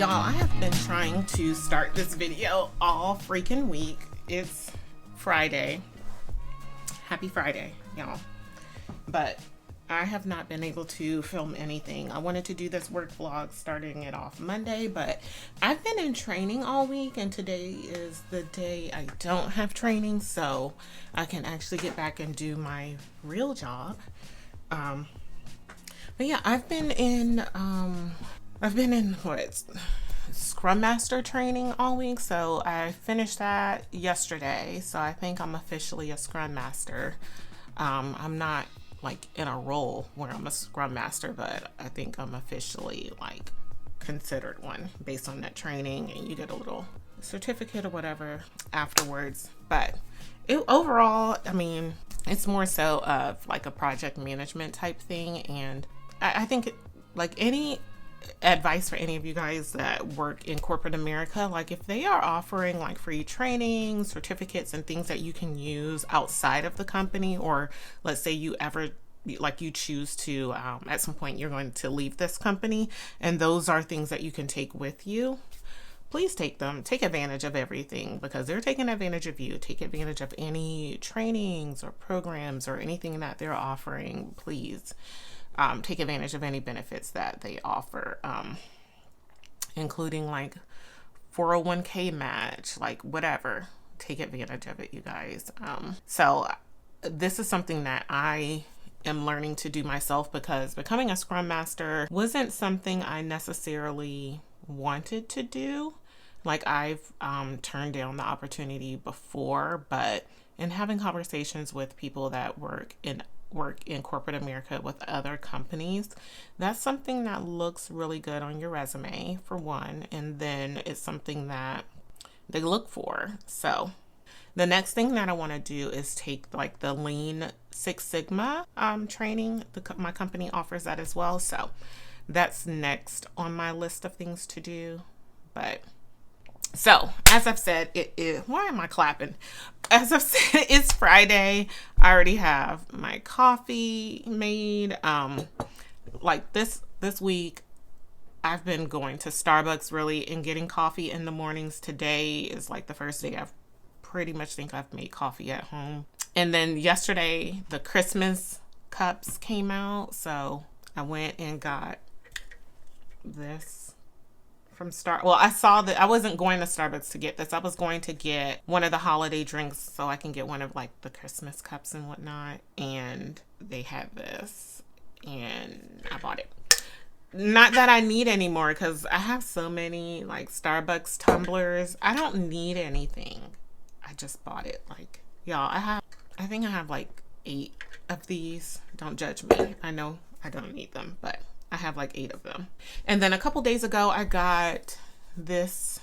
Y'all, I have been trying to start this video all freaking week. It's Friday. Happy Friday, y'all. But I have not been able to film anything. I wanted to do this work vlog starting it off Monday, but I've been in training all week, and today is the day I don't have training, so I can actually get back and do my real job. But yeah, I've been in Scrum Master training all week. So I finished that yesterday. So I think I'm officially a Scrum Master. I'm not like in a role where I'm a Scrum Master, but I think I'm officially like considered one based on that training, and you get a little certificate or whatever afterwards. But overall, I mean, it's more so of like a project management type thing. And I think like any advice for any of you guys that work in corporate America, like if they are offering like free training, certificates, and things that you can use outside of the company, or let's say you choose to at some point you're going to leave this company, and those are things that you can take with you, please take them. Take advantage of everything, because they're taking advantage of you. Take advantage of any trainings or programs or anything that they're offering. Please take advantage of any benefits that they offer, including like 401k match, like whatever. Take advantage of it, you guys. So this is something that I am learning to do myself, because becoming a Scrum Master wasn't something I necessarily wanted to do. Like I've turned down the opportunity before, but in having conversations with people that work in corporate America with other companies, that's something that looks really good on your resume, for one, and then it's something that they look for. So the next thing that I want to do is take like the Lean Six Sigma training. My company offers that as well, so that's next on my list of things to do. But so, as I've said, why am I clapping? As I've said, it's Friday. I already have my coffee made. Like this week, I've been going to Starbucks really and getting coffee in the mornings. Today is like the first day I've pretty much think I've made coffee at home. And then yesterday, the Christmas cups came out. So I went and got this from I saw that I wasn't going to Starbucks to get this. I was going to get one of the holiday drinks so I can get one of like the Christmas cups and whatnot. And they had this and I bought it. Not that I need anymore, because I have so many like Starbucks tumblers. I don't need anything. I just bought it. Like, y'all, I think I have like 8 of these. Don't judge me. I know I don't need them, but I have like 8 of them. And then a couple days ago, I got this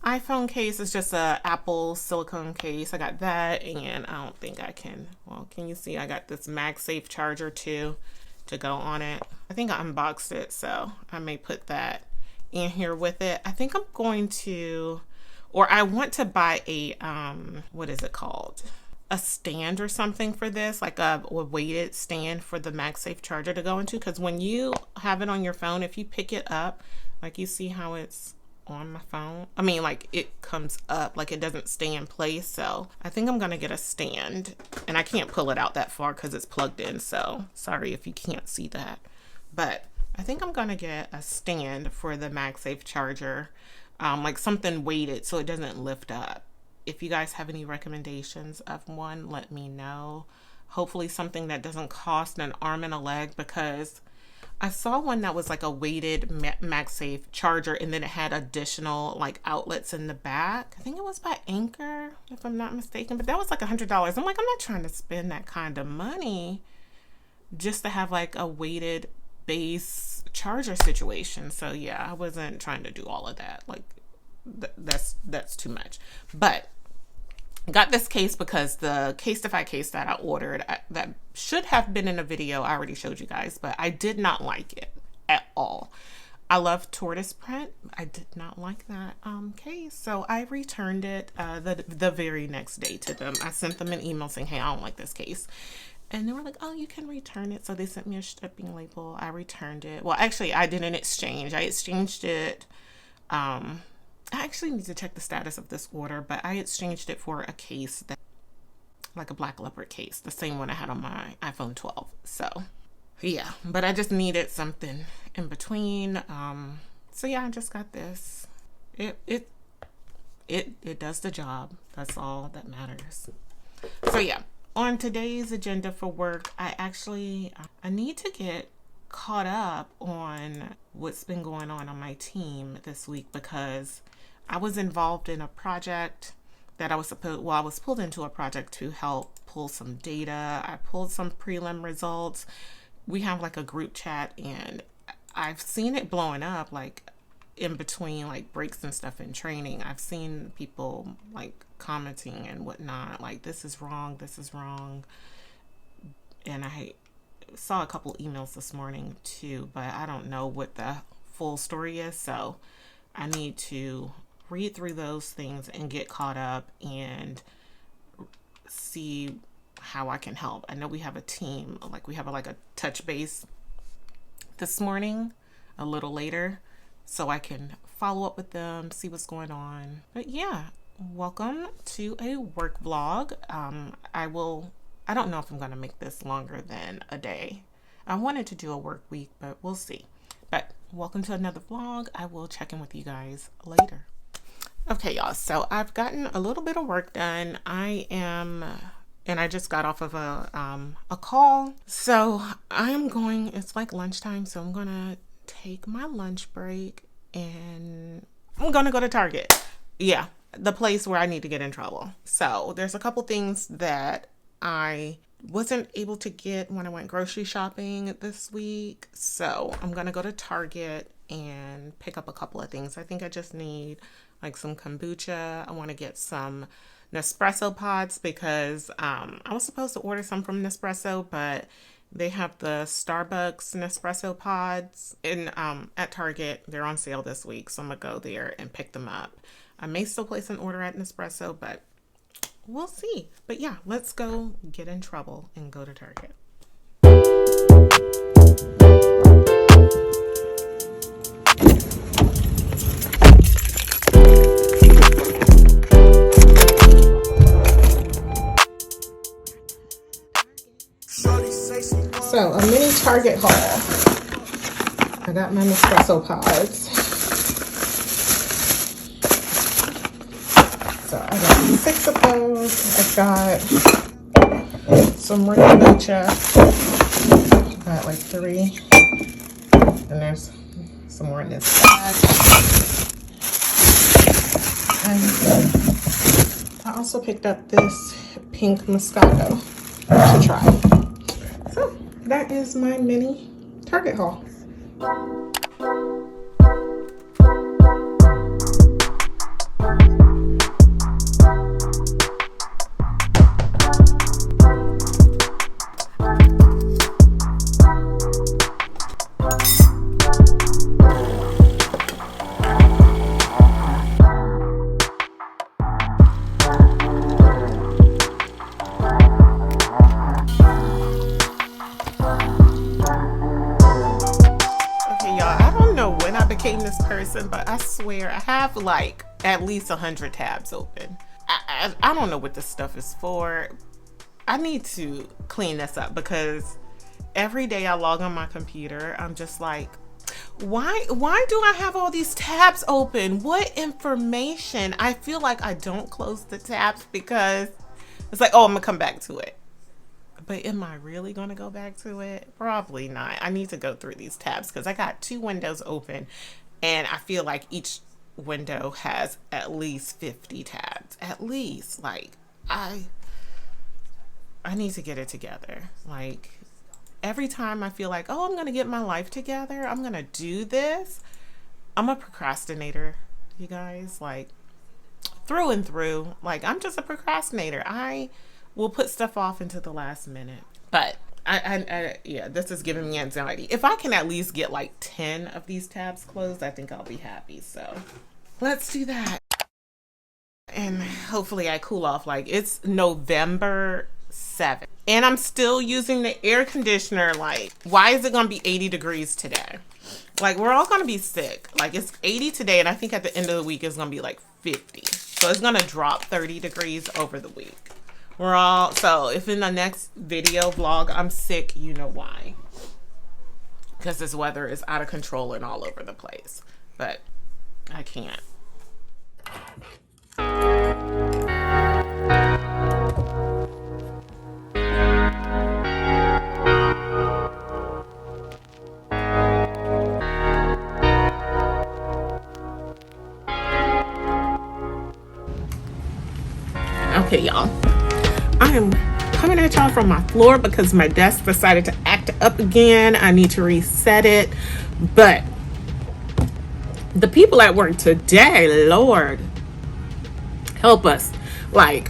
iPhone case. It's just a Apple silicone case. I got that, and I don't think I can. Well, can you see? I got this MagSafe charger too to go on it. I think I unboxed it, so I may put that in here with it. I think I'm going to, or I want to buy a what is it called? A stand or something for this, like a weighted stand for the MagSafe charger to go into, because when you have it on your phone, if you pick it up, like you see how it's on my phone, I mean like it comes up, like it doesn't stay in place. So I think I'm gonna get a stand, and I can't pull it out that far because it's plugged in, so sorry if you can't see that, but I think I'm gonna get a stand for the MagSafe charger, like something weighted so it doesn't lift up. If you guys have any recommendations of one, let me know. Hopefully something that doesn't cost an arm and a leg, because I saw one that was like a weighted MagSafe charger, and then it had additional like outlets in the back. I think it was by Anchor, if I'm not mistaken, but that was like $100. I'm like, I'm not trying to spend that kind of money just to have like a weighted base charger situation. So yeah, I wasn't trying to do all of that. Like that's too much. But got this case because the Casetify case that I ordered, that should have been in a video, I already showed you guys, but I did not like it at all. I love tortoise print. I did not like that case, so I returned it the very next day to them. I sent them an email saying, hey, I don't like this case. And they were like, oh, you can return it. So they sent me a shipping label. I returned it. Well, actually, I did an exchange. I exchanged it I actually need to check the status of this order, but I exchanged it for a case that, like a black leopard case, the same one I had on my iPhone 12. So yeah, but I just needed something in between. So yeah, I just got this. It does the job. That's all that matters. So yeah, on today's agenda for work, I need to get caught up on what's been going on my team this week, because I was involved in a project that I was pulled into a project to help pull some data. I pulled some prelim results. We have like a group chat, and I've seen it blowing up, like in between like breaks and stuff in training. I've seen people like commenting and whatnot, like this is wrong. And I saw a couple emails this morning too, but I don't know what the full story is. So I need to read through those things and get caught up and see how I can help. I know we have a team, like we have a touch base this morning a little later, so I can follow up with them, see what's going on. But yeah, welcome to a work vlog. I don't know if I'm going to make this longer than a day. I wanted to do a work week, but we'll see. But welcome to another vlog. I will check in with you guys later. Okay, y'all, so I've gotten a little bit of work done. And I just got off of a call. So it's like lunchtime, so I'm going to take my lunch break and I'm going to go to Target. Yeah, the place where I need to get in trouble. So there's a couple things that I wasn't able to get when I went grocery shopping this week. So I'm going to go to Target and pick up a couple of things. I think I just need like some kombucha. I want to get some Nespresso pods because I was supposed to order some from Nespresso, but they have the Starbucks Nespresso pods at Target. They're on sale this week, so I'm going to go there and pick them up. I may still place an order at Nespresso, but we'll see. But yeah, let's go get in trouble and go to Target. So a mini Target haul. I got my Nespresso pods. So I got 6 of those. I got some more kombucha. I got like 3. And there's some more in this bag. And I also picked up this pink Moscato to try. So that is my mini Target haul. This person, but I swear I have like at least 100 tabs open. I don't know what this stuff is for. I need to clean this up because every day I log on my computer, I'm just like, why do I have all these tabs open? What information? I feel like I don't close the tabs because it's like, oh, I'm gonna come back to it. But am I really going to go back to it? Probably not. I need to go through these tabs because I got 2 windows open and I feel like each window has at least 50 tabs. At least. Like, I need to get it together. Like, every time I feel like, oh, I'm going to get my life together, I'm going to do this. I'm a procrastinator, you guys. Like, through and through. Like, I'm just a procrastinator. I will put stuff off into the last minute. But yeah, this is giving me anxiety. If I can at least get like 10 of these tabs closed, I think I'll be happy. So let's do that. And hopefully I cool off. Like, it's November 7th and I'm still using the air conditioner. Like, why is it gonna be 80 degrees today? Like, we're all going to be sick. Like, it's 80 today, and I think at the end of the week it's going to be like 50. So it's going to drop 30 degrees over the week. We're all, so if in the next video vlog I'm sick, you know why. Because this weather is out of control and all over the place. But I can't. Okay, y'all. I am coming at y'all from my floor because my desk decided to act up again. I need to reset it. But the people at work today, Lord, help us. Like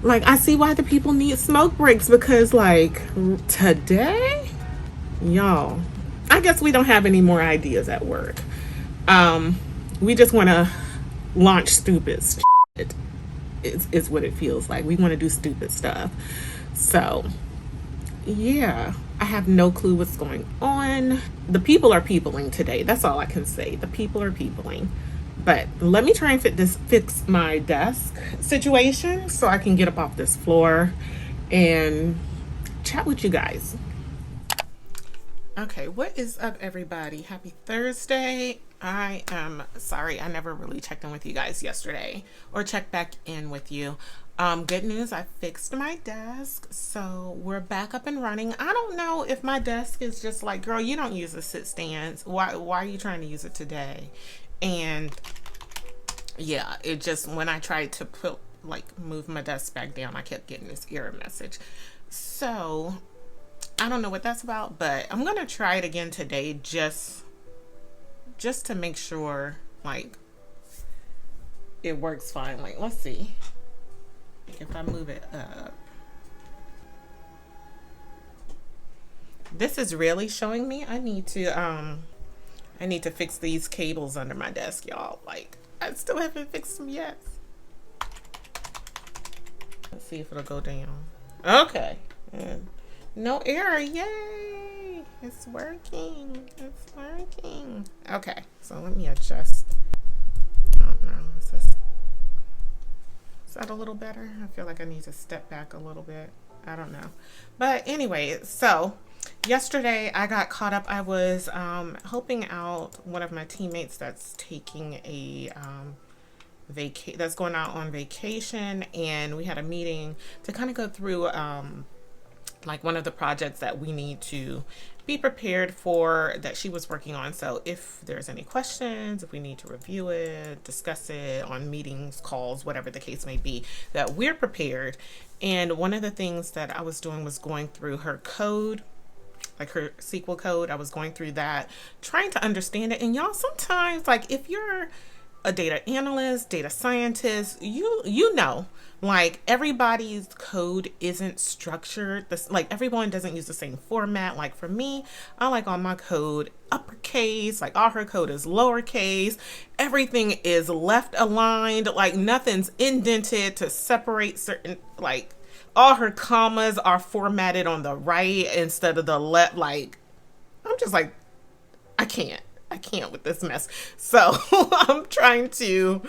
I see why the people need smoke breaks, because like today, y'all, I guess we don't have any more ideas at work. We just want to launch stupid shit. Is what it feels like. We want to do stupid stuff. So yeah, I have no clue what's going on. The people are peopling today. That's all I can say. The people are peopling. But let me try and fix my desk situation so I can get up off this floor and chat with you guys. Okay, what is up, everybody? Happy Thursday. I am sorry I never really checked in with you guys yesterday or checked back in with you. Good news, I fixed my desk, so we're back up and running. I don't know if my desk is just like, girl, you don't use the sit stands. Why are you trying to use it today? And yeah, it just, when I tried to move my desk back down, I kept getting this error message. So I don't know what that's about, but I'm gonna try it again today just to make sure like it works fine. Like, let's see if I move it up. This is really showing me I need to fix these cables under my desk, y'all. Like, I still haven't fixed them yet. Let's see if it'll go down. Okay. No error. Yay. It's working. It's working. Okay. So let me adjust. I don't know. Is that a little better? I feel like I need to step back a little bit. I don't know. But anyway, so yesterday I got caught up. I was helping out one of my teammates that's taking a that's going out on vacation, and we had a meeting to kind of go through like one of the projects that we need to be prepared for that she was working on. So if there's any questions, if we need to review it, discuss it on meetings, calls, whatever the case may be, that we're prepared. And one of the things that I was doing was going through her code, like her SQL code. I was going through that, trying to understand it. And y'all, sometimes, like, if you're a data analyst, data scientist, you know, like, everybody's code isn't structured. Like, everyone doesn't use the same format. Like, for me, I like all my code uppercase. Like, all her code is lowercase. Everything is left aligned. Like, nothing's indented to separate certain, like, all her commas are formatted on the right instead of the left. Like, I'm just like, I can't with this mess. So I'm trying to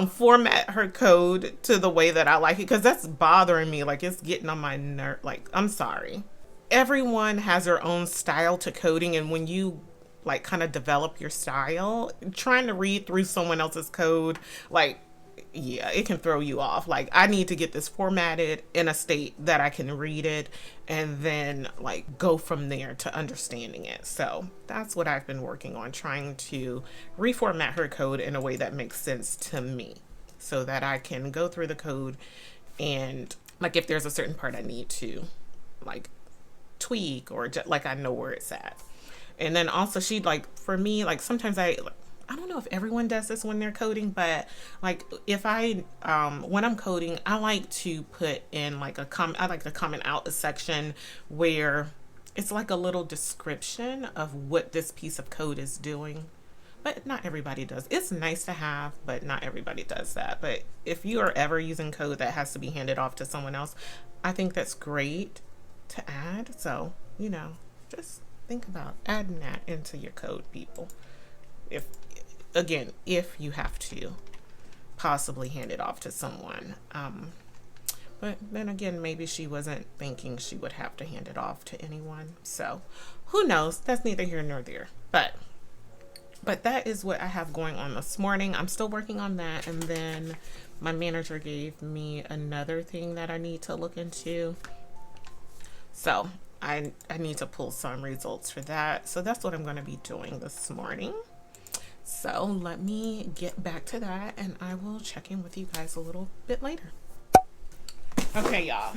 format her code to the way that I like it, because that's bothering me. Like, it's getting on my nerve. Like, I'm sorry. Everyone has their own style to coding, and when you like kind of develop your style, trying to read through someone else's code, like, yeah, it can throw you off. Like, I need to get this formatted in a state that I can read it and then like go from there to understanding it. So that's what I've been working on, trying to reformat her code in a way that makes sense to me, so that I can go through the code and, like, if there's a certain part I need to like tweak, or just like I know where it's at. And then also, she, like, for me, like, sometimes I don't know if everyone does this when they're coding, but like, if I when I'm coding, I like to put in like I like to comment out a section where it's like a little description of what this piece of code is doing. But not everybody does. It's nice to have, but not everybody does that. But if you are ever using code that has to be handed off to someone else, I think that's great to add. So, you know, just think about adding that into your code, people. If, again, if you have to possibly hand it off to someone. But then again, maybe she wasn't thinking she would have to hand it off to anyone. So who knows? That's neither here nor there. But that is what I have going on this morning. I'm still working on that. And then my manager gave me another thing that I need to look into. So I need to pull some results for that. So that's what I'm going to be doing this morning. So let me get back to that, and I will check in with you guys a little bit later. Okay, y'all.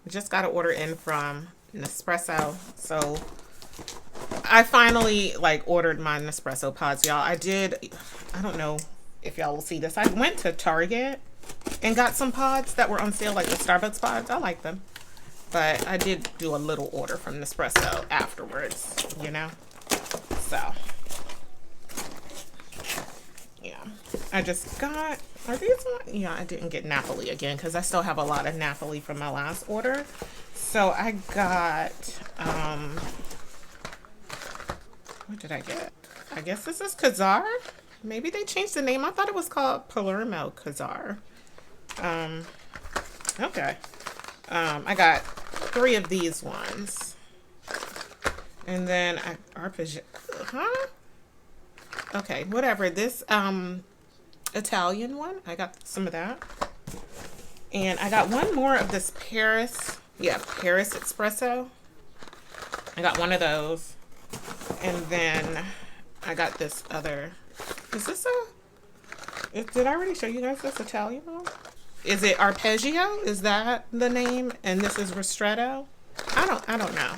Just got an order in from Nespresso. So I finally ordered my Nespresso pods, y'all. I don't know if y'all will see this. I went to Target and got some pods that were on sale, like the Starbucks pods. I like them. But I did do a little order from Nespresso afterwards, you know? So, yeah. I just got, are these one? Yeah, I didn't get Napoli again because I still have a lot of Napoli from my last order. So I got, what did I get? I guess this is Kazar. Maybe they changed the name. I thought it was called Palermo Kazar. Okay. I got 3 of these ones. And then okay, whatever. This Italian one, I got some of that. And I got one more of this Paris espresso. I got one of those. And then I got this other, did I already show you guys this Italian one? Is it Arpeggio? Is that the name? And this is Ristretto? I don't know.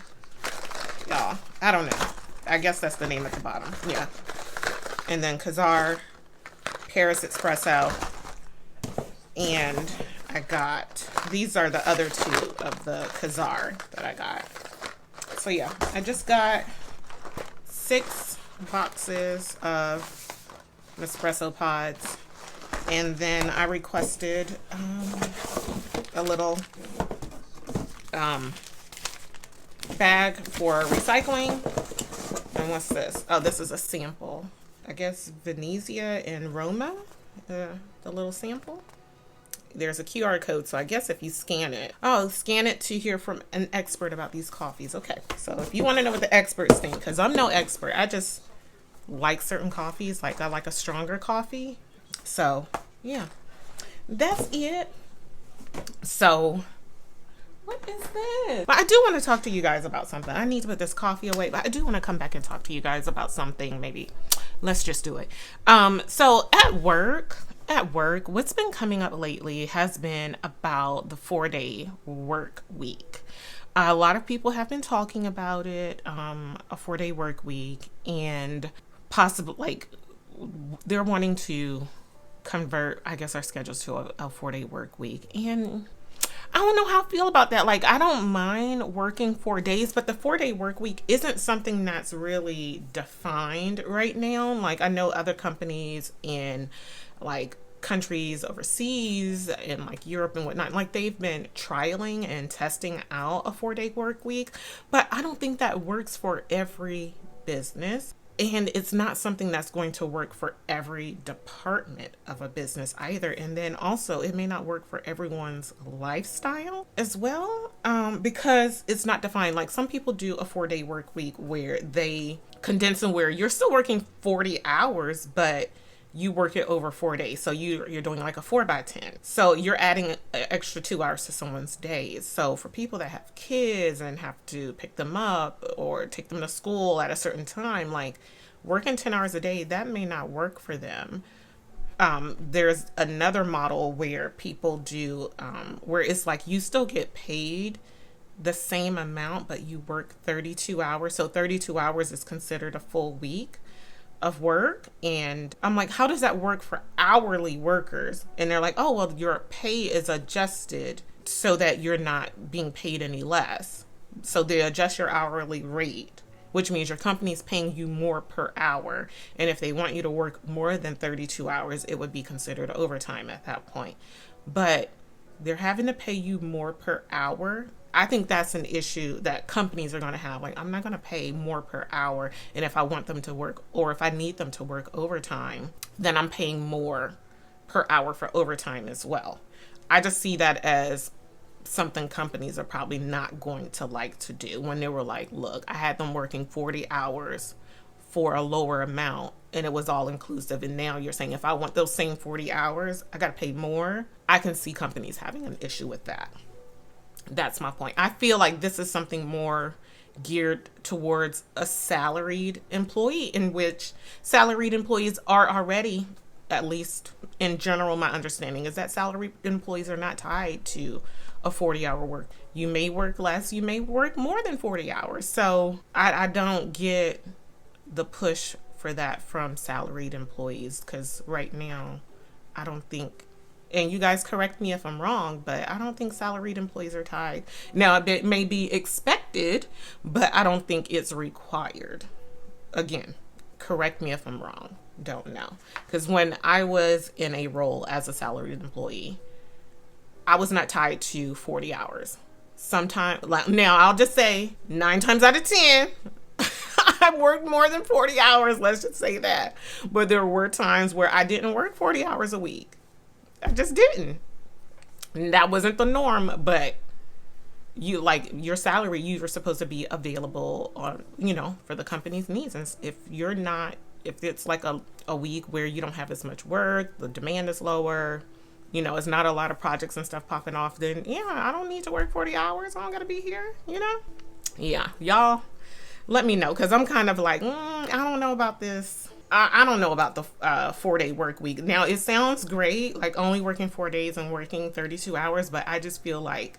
Y'all, I don't know. I guess that's the name at the bottom. Yeah. And then Kazar, Paris Espresso. And I got, these are the other 2 of the Kazar that I got. So yeah, I just got 6 boxes of Nespresso pods. And then I requested a little bag for recycling. And what's this? Oh, this is a sample. I guess Venezia and Roma, the little sample. There's a QR code, so I guess if you scan it. Oh, scan it to hear from an expert about these coffees. Okay, so if you want to know what the experts think, because I'm no expert. I just like certain coffees. Like I like a stronger coffee. So, yeah, that's it. So, what is this? But I do want to talk to you guys about something. I need to put this coffee away, but I do want to come back and talk to you guys about something. Maybe let's just do it. So at work, what's been coming up lately has been about the 4-day work week. A lot of people have been talking about it, a 4-day work week, and possibly they're wanting to convert, I guess, our schedules to a 4-day work week. And I don't know how I feel about that. I don't mind working 4 days, but the 4-day work week isn't something that's really defined right now. I know other companies in countries overseas in Europe and whatnot, they've been trialing and testing out a 4-day work week, but I don't think that works for every business. And it's not something that's going to work for every department of a business either. And then also it may not work for everyone's lifestyle as well, because it's not defined. Some people do a 4-day work week where they condense and where you're still working 40 hours, but you work it over 4 days. So you're doing a 4x10. So you're adding an extra 2 hours to someone's days. So for people that have kids and have to pick them up or take them to school at a certain time, working 10 hours a day, that may not work for them. There's another model where people do, where it's you still get paid the same amount, but you work 32 hours. So 32 hours is considered a full week of work. And I'm how does that work for hourly workers? And they're oh, well, your pay is adjusted so that you're not being paid any less. So they adjust your hourly rate, which means your company's paying you more per hour. And if they want you to work more than 32 hours, it would be considered overtime at that point. But they're having to pay you more per hour I think that's an issue that companies are going to have. Like, I'm not going to pay more per hour. And if I want them to work, or if I need them to work overtime, then I'm paying more per hour for overtime as well. I just see that as something companies are probably not going to like to do, when they were like, look, I had them working 40 hours for a lower amount and it was all inclusive. And now you're saying if I want those same 40 hours, I got to pay more. I can see companies having an issue with that. That's my point. I feel like this is something more geared towards a salaried employee, in which salaried employees are already, at least in general, my understanding is that salaried employees are not tied to a 40-hour work. You may work less, you may work more than 40 hours. So I don't get the push for that from salaried employees, because right now I don't think, and you guys correct me if I'm wrong, but I don't think salaried employees are tied. Now, it may be expected, but I don't think it's required. Again, correct me if I'm wrong. Don't know. Because when I was in a role as a salaried employee, I was not tied to 40 hours. Sometimes, like, now I'll just say 9 times out of 10, I worked more than 40 hours. Let's just say that. But there were times where I didn't work 40 hours a week. I just didn't. That wasn't the norm, but you, like, your salary, you were supposed to be available on, for the company's needs. And if you're not, if it's like a week where you don't have as much work, the demand is lower, it's not a lot of projects and stuff popping off, then yeah, I don't need to work 40 hours. I don't got to be here, Yeah, y'all let me know, because I'm kind of like, I don't know about this. I don't know about the 4-day work week. Now, it sounds great, like only working 4 days and working 32 hours, but I just feel like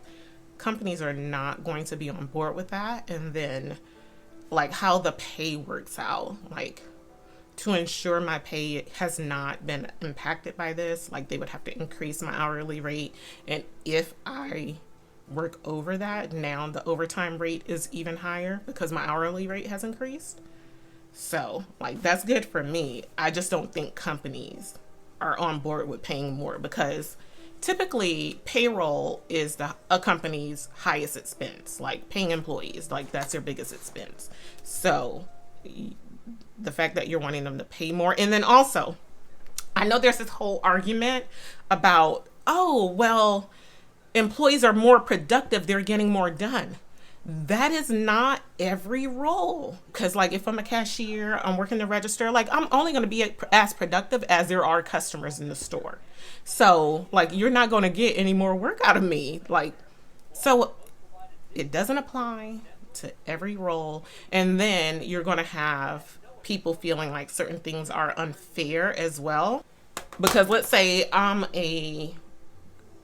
companies are not going to be on board with that. And then, like, how the pay works out, like, to ensure my pay has not been impacted by this, like, they would have to increase my hourly rate. And if I work over that, now the overtime rate is even higher because my hourly rate has increased. So, like, that's good for me. I just don't think companies are on board with paying more, because typically payroll is a company's highest expense. Like, paying employees, like, that's their biggest expense. So the fact that you're wanting them to pay more. And then also, I know there's this whole argument about, oh, well, employees are more productive, they're getting more done. That is not every role. Because, like, if I'm a cashier, I'm working the register, like, I'm only going to be as productive as there are customers in the store. So, like, you're not going to get any more work out of me. Like, so it doesn't apply to every role. And then you're going to have people feeling like certain things are unfair as well. Because let's say I'm a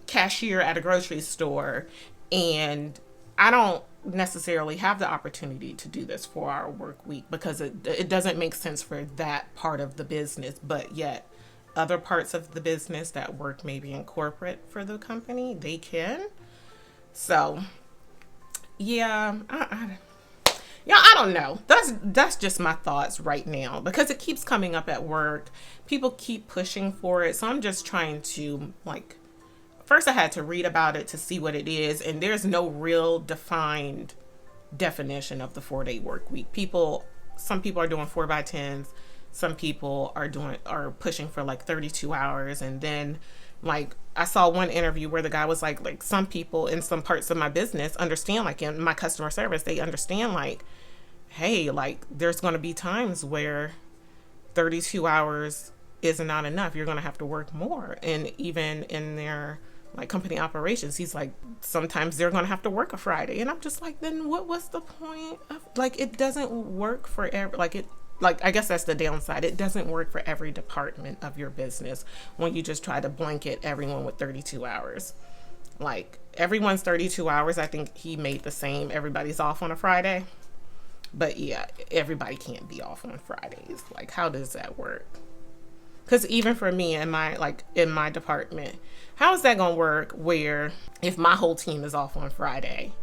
cashier at a grocery store and I don't necessarily have the opportunity to do this 4-hour work week, because it doesn't make sense for that part of the business, but yet other parts of the business that work maybe in corporate for the company, they can. So yeah, I don't know. That's just my thoughts right now, because it keeps coming up at work. People keep pushing for it. So I'm just trying to, like, first I had to read about it to see what it is. And there's no real defined definition of the 4-day work week. Some people are doing 4x10s. Some people are pushing for like 32 hours. And then, like, I saw one interview where the guy was like some people in some parts of my business understand, like in my customer service, they understand, like, hey, like, there's going to be times where 32 hours is not enough. You're going to have to work more. And even in their, like, company operations, he's like, sometimes they're going to have to work a Friday. And I'm just like, then what was the point of, like, it doesn't work for I guess that's the downside. It doesn't work for every department of your business when you just try to blanket everyone with 32 hours. Like, everyone's 32 hours. I think he made the same. Everybody's off on a Friday. But yeah, everybody can't be off on Fridays. Like, how does that work? Because even for me in my department, how is that going to work where if my whole team is off on Friday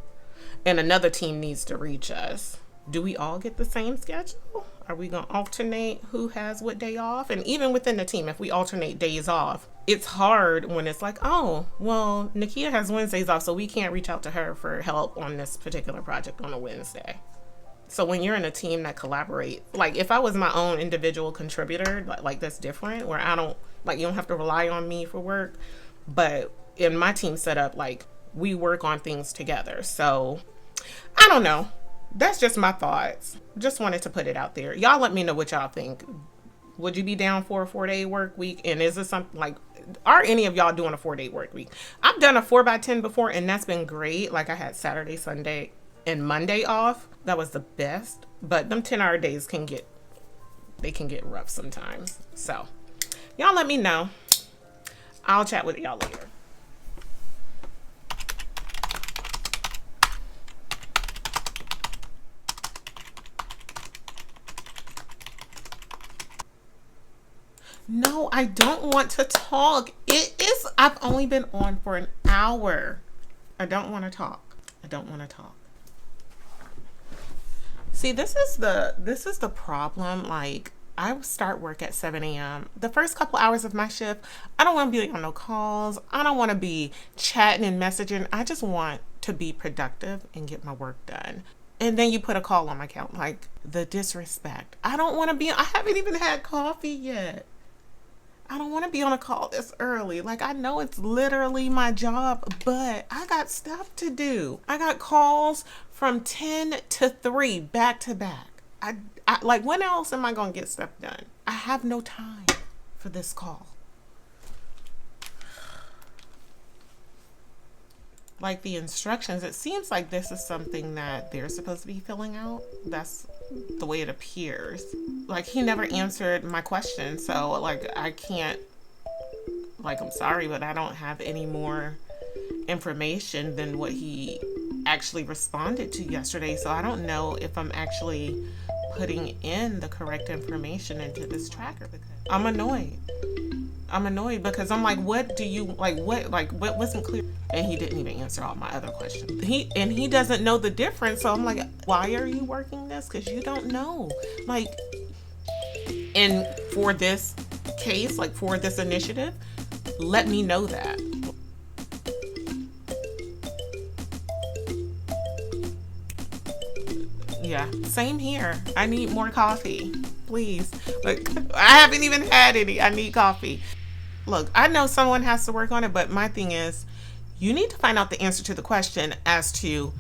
and another team needs to reach us, Do we all get the same schedule? Are we going to alternate who has what day off? And even within the team, if we alternate days off, it's hard when it's like, oh, well, Nakya has Wednesdays off, so we can't reach out to her for help on this particular project on a Wednesday. So when you're in a team that collaborate, like if I was my own individual contributor, like that's different, where I don't, like you don't have to rely on me for work. But in my team setup, like we work on things together. So I don't know. That's just my thoughts. Just wanted to put it out there. Y'all let me know what y'all think. Would you be down for a 4-day work week? And is this something like, are any of y'all doing a 4-day work week? I've done a 4x10 before and that's been great. Like I had Saturday, Sunday, and Monday off. That was the best. But them 10-hour days can get rough sometimes. So y'all let me know. I'll chat with y'all later. No, I don't want to talk. I've only been on for an hour. I don't want to talk. I don't want to talk. See, this is the problem. Like, I start work at 7 a.m. The first couple hours of my shift, I don't want to be on no calls. I don't want to be chatting and messaging. I just want to be productive and get my work done. And then you put a call on my account, like the disrespect. I don't want to be, I haven't even had coffee yet. I don't want to be on a call this early. Like, I know it's literally my job, but I got stuff to do. I got calls from 10 to 3 back to back. I like, when else am I going to get stuff done? I have no time for this call. Like the instructions, it seems like this is something that they're supposed to be filling out. That's the way it appears. Like, he never answered my question, so like I can't, like, I'm sorry, but I don't have any more information than what he actually responded to yesterday. So I don't know if I'm actually putting in the correct information into this tracker. Because I'm annoyed because I'm like, what do you like? What wasn't clear? And he didn't even answer all my other questions. He doesn't know the difference. So I'm like, why are you working this? Because you don't know. Like, and for this case, like for this initiative, let me know that. Yeah, same here. I need more coffee, please. Like, I haven't even had any. I need coffee. Look, I know someone has to work on it, but my thing is, you need to find out the answer to the question as to